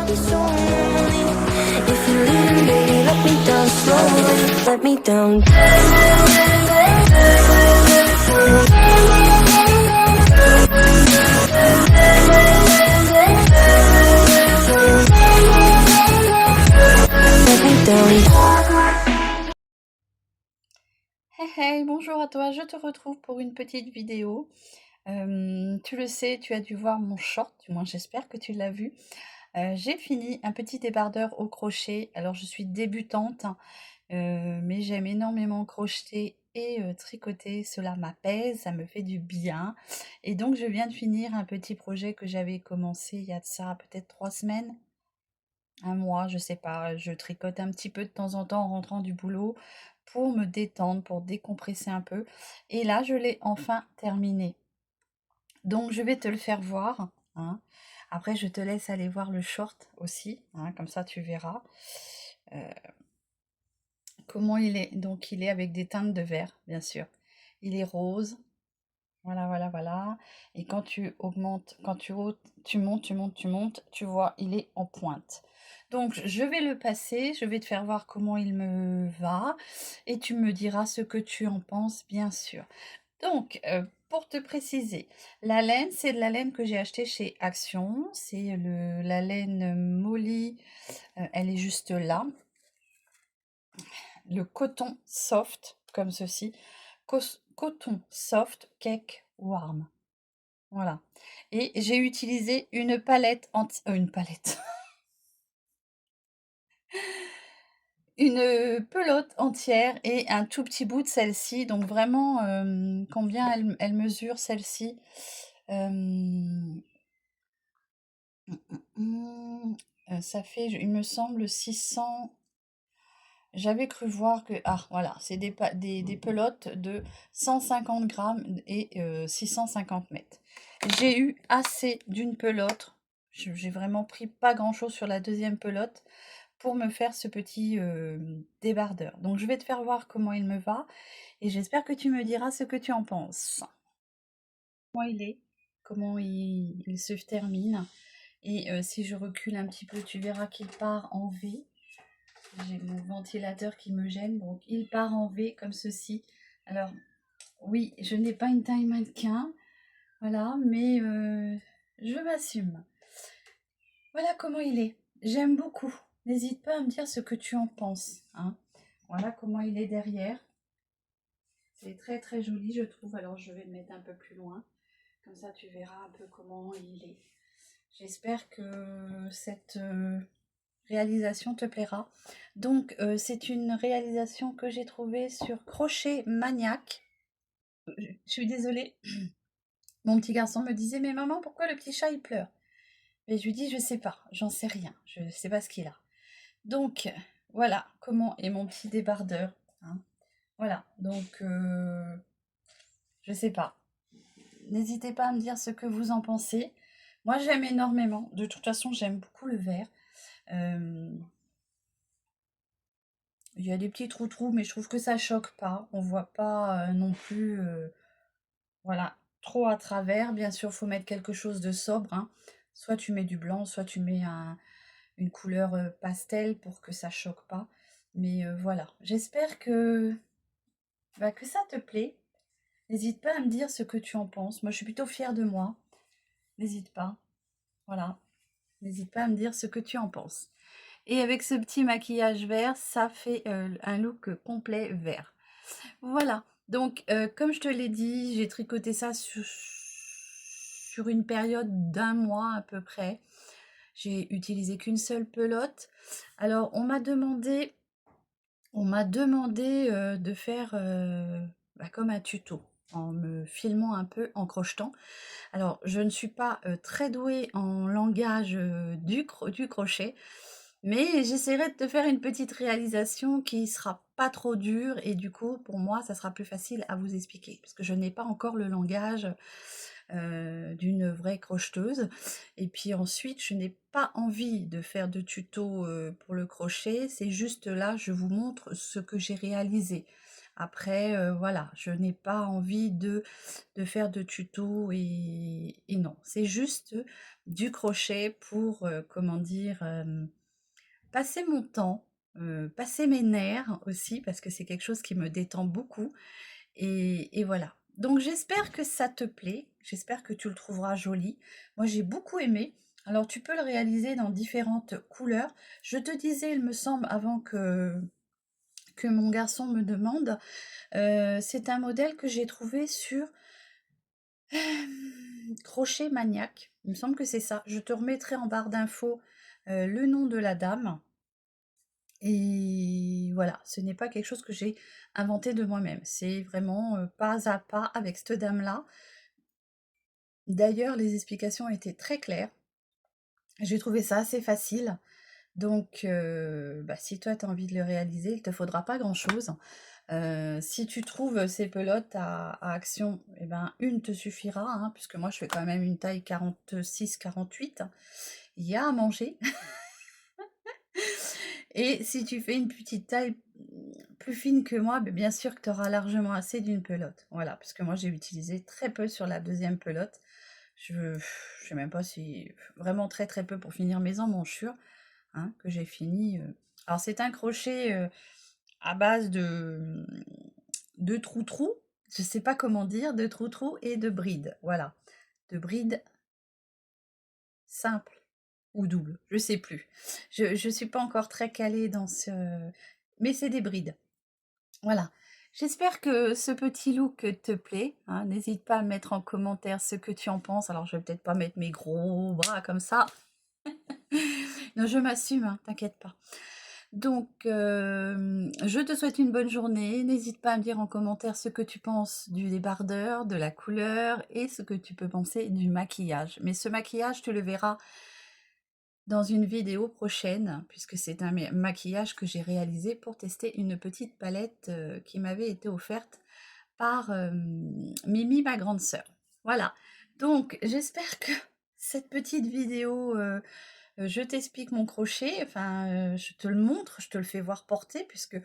be so lonely. If you're leaving, baby, let me down slowly. Let me down. Let me down. Hey hey, bonjour à toi, je te retrouve pour une petite vidéo. Tu le sais, tu as dû voir mon short, du moins j'espère que tu l'as vu. J'ai fini un petit débardeur au crochet. Alors je suis débutante, hein, mais j'aime énormément crocheter et tricoter. Cela m'apaise, ça me fait du bien. Et donc je viens de finir un petit projet que j'avais commencé il y a de ça peut-être 3 semaines. Un mois, je sais pas, je tricote un petit peu de temps en temps en rentrant du boulot pour me détendre, pour décompresser un peu. Et là, je l'ai enfin terminé. Donc, je vais te le faire voir, hein. Après, je te laisse aller voir le short aussi, hein, comme ça tu verras comment il est. Donc, il est avec des teintes de vert, bien sûr. Il est rose. Voilà, voilà, voilà. Et quand tu augmentes, quand tu montes, tu vois, il est en pointe. Donc, je vais le passer, je vais te faire voir comment il me va, et tu me diras ce que tu en penses, bien sûr. Donc, pour te préciser, la laine, c'est de la laine que j'ai achetée chez Action. C'est la laine Molly, elle est juste là. Le coton soft, comme ceci. Coton soft cake warm. Voilà. Et j'ai utilisé une palette une palette. Une pelote entière et un tout petit bout de celle-ci. Donc vraiment, combien elle mesure celle-ci? Ça fait, il me semble, 600. J'avais cru voir que... Ah, voilà, c'est des pelotes de 150 grammes et 650 mètres. J'ai eu assez d'une pelote. J'ai vraiment pris pas grand-chose sur la deuxième pelote pour me faire ce petit débardeur. Donc, je vais te faire voir comment il me va et j'espère que tu me diras ce que tu en penses. Comment il est, comment il se termine. Et si je recule un petit peu, tu verras qu'il part en V. J'ai mon ventilateur qui me gêne, donc il part en V comme ceci. Alors, oui, je n'ai pas une taille mannequin, voilà, mais je m'assume. Voilà comment il est. J'aime beaucoup. N'hésite pas à me dire ce que tu en penses, hein. Voilà comment il est derrière. C'est très très joli, je trouve. Alors, je vais le mettre un peu plus loin. Comme ça, tu verras un peu comment il est. J'espère que cette réalisation te plaira. Donc, c'est une réalisation que j'ai trouvée sur Crochet Maniac. Je suis désolée. Mon petit garçon me disait, mais maman, pourquoi le petit chat il pleure? Et je lui dis, je sais pas, j'en sais rien, je sais pas ce qu'il a. Donc, voilà comment est mon petit débardeur, hein. Voilà, donc, je sais pas. N'hésitez pas à me dire ce que vous en pensez. Moi, j'aime énormément. De toute façon, j'aime beaucoup le vert. Il y a des petits trous-trous, mais je trouve que ça choque pas. On voit pas non plus, voilà, trop à travers. Bien sûr, il faut mettre quelque chose de sobre, hein. Soit tu mets du blanc, soit tu mets une couleur pastel pour que ça choque pas. Mais voilà, j'espère que ça te plaît. N'hésite pas à me dire ce que tu en penses. Moi, je suis plutôt fière de moi. N'hésite pas. Voilà. N'hésite pas à me dire ce que tu en penses. Et avec ce petit maquillage vert, ça fait un look complet vert. Voilà. Donc, comme je te l'ai dit, j'ai tricoté ça sur une période d'1 mois à peu près. J'ai utilisé qu'une seule pelote. Alors, on m'a demandé de faire comme un tuto, en me filmant un peu, en crochetant. Alors, je ne suis pas très douée en langage du crochet, mais j'essaierai de te faire une petite réalisation qui sera pas trop dure et du coup, pour moi, ça sera plus facile à vous expliquer parce que je n'ai pas encore le langage d'une vraie crocheteuse. Et puis ensuite, je n'ai pas envie de faire de tuto pour le crochet. C'est juste là, je vous montre ce que j'ai réalisé. Après, voilà, je n'ai pas envie de faire de tuto et non. C'est juste du crochet pour, comment dire? Passer mon temps, passer mes nerfs aussi parce que c'est quelque chose qui me détend beaucoup et voilà. Donc j'espère que ça te plaît, j'espère que tu le trouveras joli. Moi j'ai beaucoup aimé. Alors tu peux le réaliser dans différentes couleurs. Je te disais, il me semble, avant que mon garçon me demande, c'est un modèle que j'ai trouvé sur Crochet Maniac. Il me semble que c'est ça. Je te remettrai en barre d'infos le nom de la dame. Et voilà, ce n'est pas quelque chose que j'ai inventé de moi-même. C'est vraiment pas à pas avec cette dame-là. D'ailleurs, les explications étaient très claires. J'ai trouvé ça assez facile. Donc, bah, si toi, tu as envie de le réaliser, il ne te faudra pas grand-chose. Si tu trouves ces pelotes à Action, eh ben, une te suffira, hein, puisque moi, je fais quand même une taille 46-48. Il y a à manger. Et si tu fais une petite taille plus fine que moi, bien sûr que tu auras largement assez d'une pelote. Voilà, parce que moi j'ai utilisé très peu sur la deuxième pelote. Je sais même pas si... Vraiment très très peu pour finir mes emmanchures, hein, que j'ai fini. Alors c'est un crochet à base de trou-trou, je sais pas comment dire, de trou-trou et de bride. Voilà, de bride simple ou double, je sais plus. Je suis pas encore très calée dans ce... Mais c'est des brides. Voilà. J'espère que ce petit look te plaît, hein. N'hésite pas à mettre en commentaire ce que tu en penses. Alors je vais peut-être pas mettre mes gros bras comme ça. Non, je m'assume, hein, t'inquiète pas. Donc, je te souhaite une bonne journée. N'hésite pas à me dire en commentaire ce que tu penses du débardeur, de la couleur et ce que tu peux penser du maquillage. Mais ce maquillage, tu le verras dans une vidéo prochaine, puisque c'est un maquillage que j'ai réalisé pour tester une petite palette qui m'avait été offerte par Mimi, ma grande sœur. Voilà, donc j'espère que cette petite vidéo, je t'explique mon crochet, enfin je te le montre, je te le fais voir porter, puisque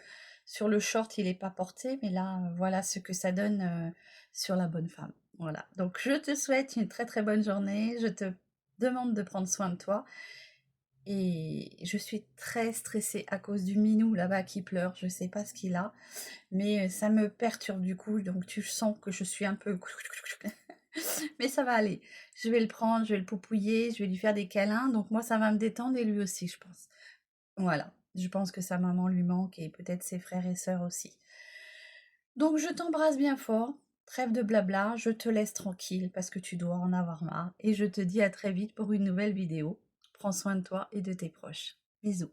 sur le short il n'est pas porté, mais là voilà ce que ça donne sur la bonne femme. Voilà, donc je te souhaite une très très bonne journée, je te demande de prendre soin de toi, et je suis très stressée à cause du minou là-bas qui pleure, je sais pas ce qu'il a, mais ça me perturbe du coup, donc tu sens que je suis un peu... Mais ça va aller, je vais le prendre, je vais le poupouiller, je vais lui faire des câlins, donc moi ça va me détendre et lui aussi je pense. Voilà, je pense que sa maman lui manque et peut-être ses frères et sœurs aussi. Donc je t'embrasse bien fort, trêve de blabla, je te laisse tranquille parce que tu dois en avoir marre et je te dis à très vite pour une nouvelle vidéo. Prends soin de toi et de tes proches. Bisous.